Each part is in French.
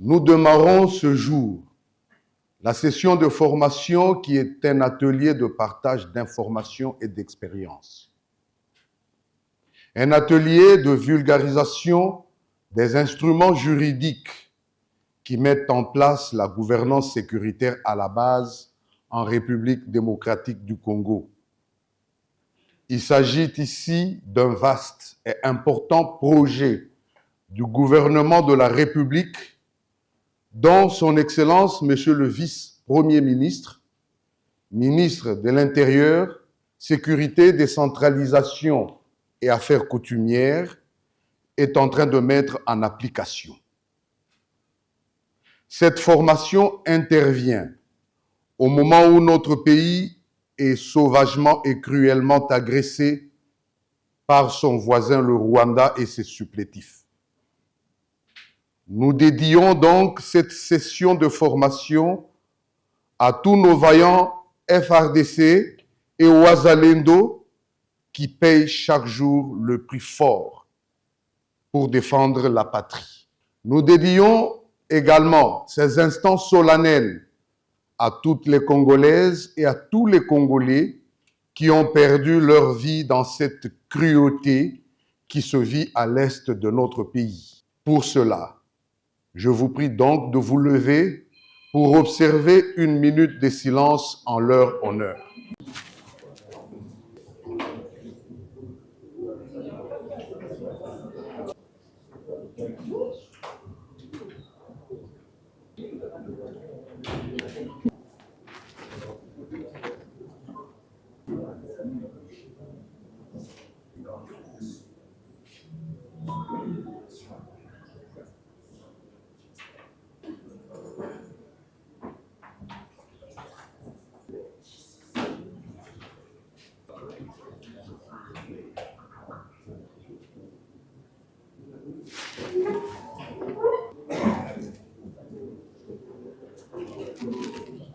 Nous démarrons ce jour la session de formation qui est un atelier de partage d'informations et d'expériences. Un atelier de vulgarisation des instruments juridiques qui mettent en place la gouvernance sécuritaire à la base en République démocratique du Congo. Il s'agit ici d'un vaste et important projet du gouvernement de la République dont son Excellence, Monsieur le Vice-Premier ministre, ministre de l'Intérieur, Sécurité, Décentralisation et Affaires coutumières, est en train de mettre en application. Cette formation intervient au moment où notre pays est sauvagement et cruellement agressé par son voisin le Rwanda et ses supplétifs. Nous dédions donc cette session de formation à tous nos vaillants FRDC et Ouazalendo qui payent chaque jour le prix fort pour défendre la patrie. Nous dédions également ces instants solennels à toutes les Congolaises et à tous les Congolais qui ont perdu leur vie dans cette cruauté qui se vit à l'est de notre pays. Pour cela, je vous prie donc de vous lever pour observer une minute de silence en leur honneur.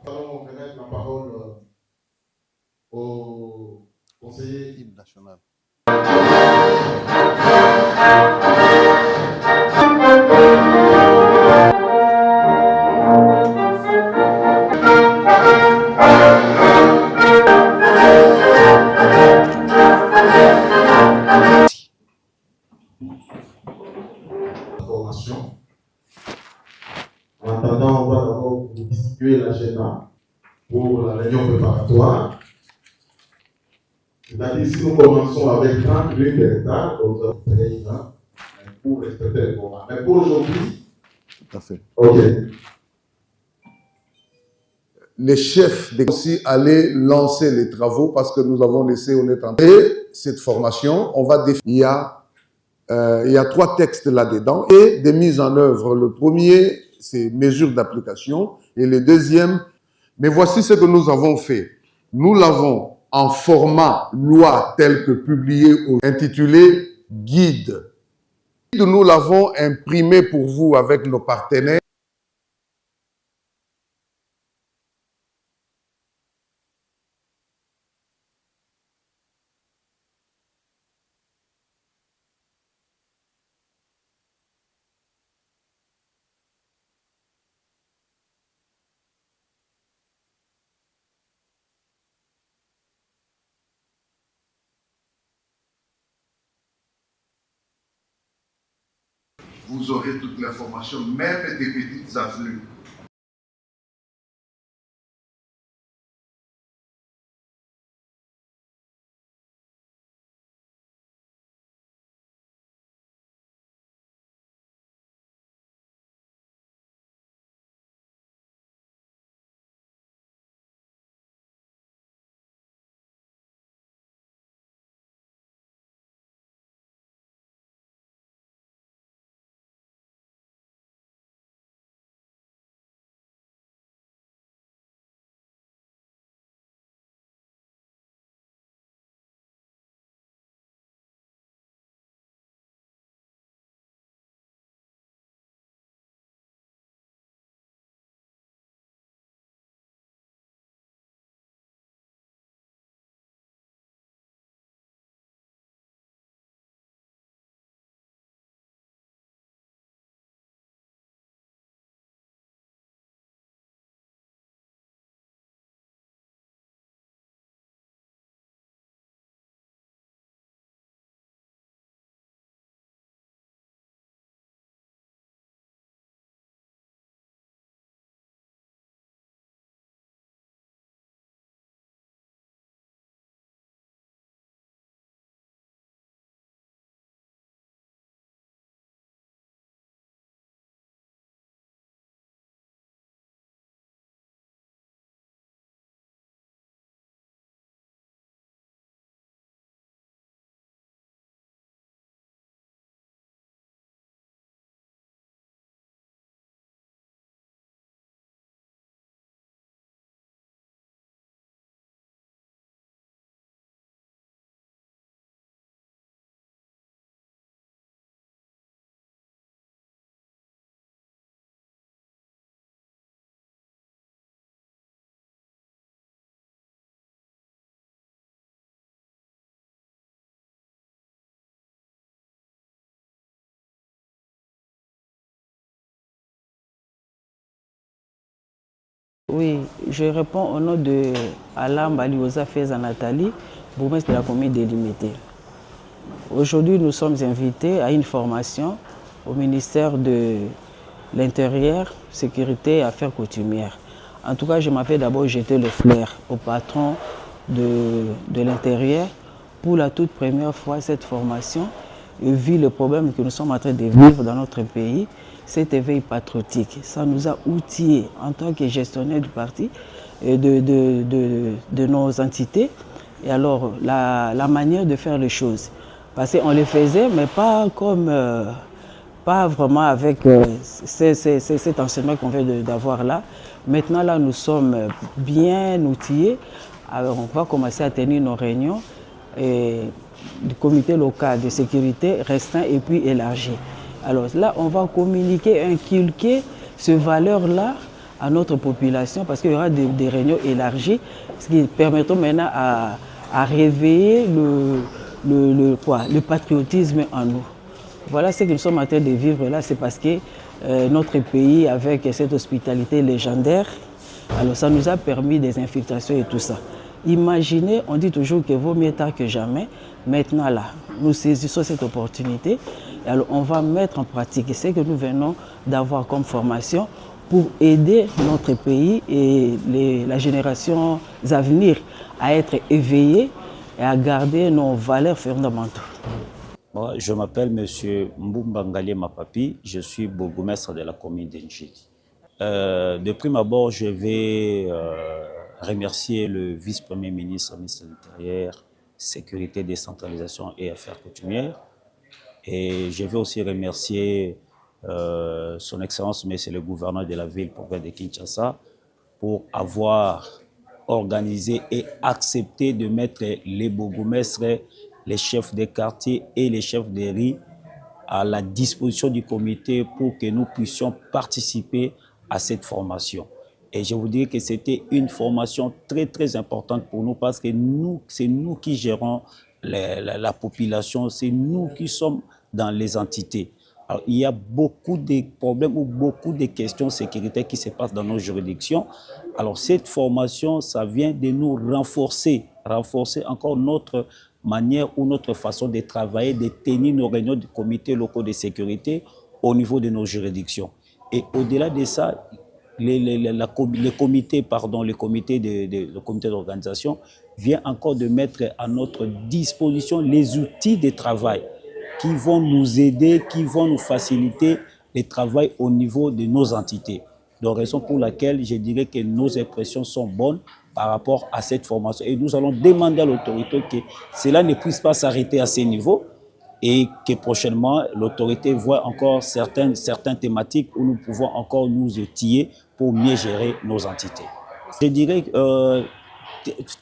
Allons remettre la parole au conseiller national. Formation. En attendant, on va d'abord vous distribuer l'agenda pour la réunion préparatoire. C'est-à-dire, si nous commençons avec 30 minutes de retard, nous allons faire pour respecter le programme. Mais pour aujourd'hui, tout à fait. OK. Les chefs des aussi allaient lancer les travaux parce que nous avons laissé, on est en train de cette formation. On va définir. Il y a 3 textes là-dedans et des mises en œuvre. Le premier, c'est mesures d'application et le deuxième, mais voici ce que nous avons fait. Nous l'avons en format loi tel que publié, intitulé guide. Nous l'avons imprimé pour vous avec nos partenaires. Vous aurez toute l'information, même des petites avenues. Oui, je réponds au nom de Alain Baliosa Feza Nathalie, bourgmestre de la commune délimitée. Aujourd'hui, nous sommes invités à une formation au ministère de l'Intérieur, Sécurité et Affaires coutumières. En tout cas, je m'avais d'abord jeté le flair au patron de l'Intérieur pour la toute première fois cette formation et vu le problème que nous sommes en train de vivre dans notre pays, cet éveil patriotique, ça nous a outillés en tant que gestionnaires du parti et de nos entités. Et alors, la manière de faire les choses, parce qu'on les faisait, mais pas comme, pas vraiment avec cet enseignement qu'on vient d'avoir là. Maintenant, là, nous sommes bien outillés. Alors, on va commencer à tenir nos réunions du comité local de sécurité restreint et puis élargi. Alors là, on va communiquer, inculquer ces valeurs-là à notre population parce qu'il y aura des réunions élargies, ce qui permettra maintenant à réveiller le patriotisme en nous. Voilà ce que nous sommes en train de vivre là, c'est parce que notre pays, avec cette hospitalité légendaire, alors ça nous a permis des infiltrations et tout ça. Imaginez, on dit toujours qu'il vaut mieux tard que jamais. Maintenant là, nous saisissons cette opportunité. Et alors on va mettre en pratique ce que nous venons d'avoir comme formation pour aider notre pays et la génération à venir à être éveillées et à garder nos valeurs fondamentales. Moi, je m'appelle M. Mbumbangalé Mapapi, je suis bourgmestre de la commune d'Njili. De prime abord, je vais remercier le vice-premier ministre, ministre de l'Intérieur, Sécurité, Décentralisation et Affaires coutumières. Et je vais aussi remercier son Excellence, Monsieur le gouverneur de la ville province de Kinshasa, pour avoir organisé et accepté de mettre les bourgmestres, les chefs de quartier et les chefs de riz à la disposition du comité pour que nous puissions participer à cette formation. Et je vous dirais que c'était une formation très, très importante pour nous parce que c'est nous qui gérons la population, c'est nous qui sommes dans les entités. Alors, il y a beaucoup de problèmes ou beaucoup de questions sécuritaires qui se passent dans nos juridictions. Alors, cette formation, ça vient de nous renforcer encore notre manière ou notre façon de travailler, de tenir nos réunions du comité locaux de sécurité au niveau de nos juridictions. Et au-delà de ça, le comité d'organisation vient encore de mettre à notre disposition les outils de travail qui vont nous aider, qui vont nous faciliter le travail au niveau de nos entités. Donc, raison pour laquelle je dirais que nos impressions sont bonnes par rapport à cette formation. Et nous allons demander à l'autorité que cela ne puisse pas s'arrêter à ce niveau et que prochainement, l'autorité voit encore certaines thématiques où nous pouvons encore nous outiller pour mieux gérer nos entités. Je dirais que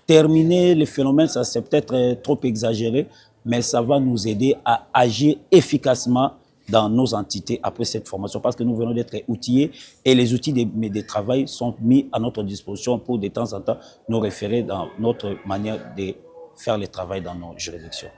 terminer le phénomène, ça c'est peut-être trop exagéré, mais ça va nous aider à agir efficacement dans nos entités après cette formation parce que nous venons d'être outillés et les outils de travail sont mis à notre disposition pour de temps en temps nous référer dans notre manière de faire le travail dans nos juridictions.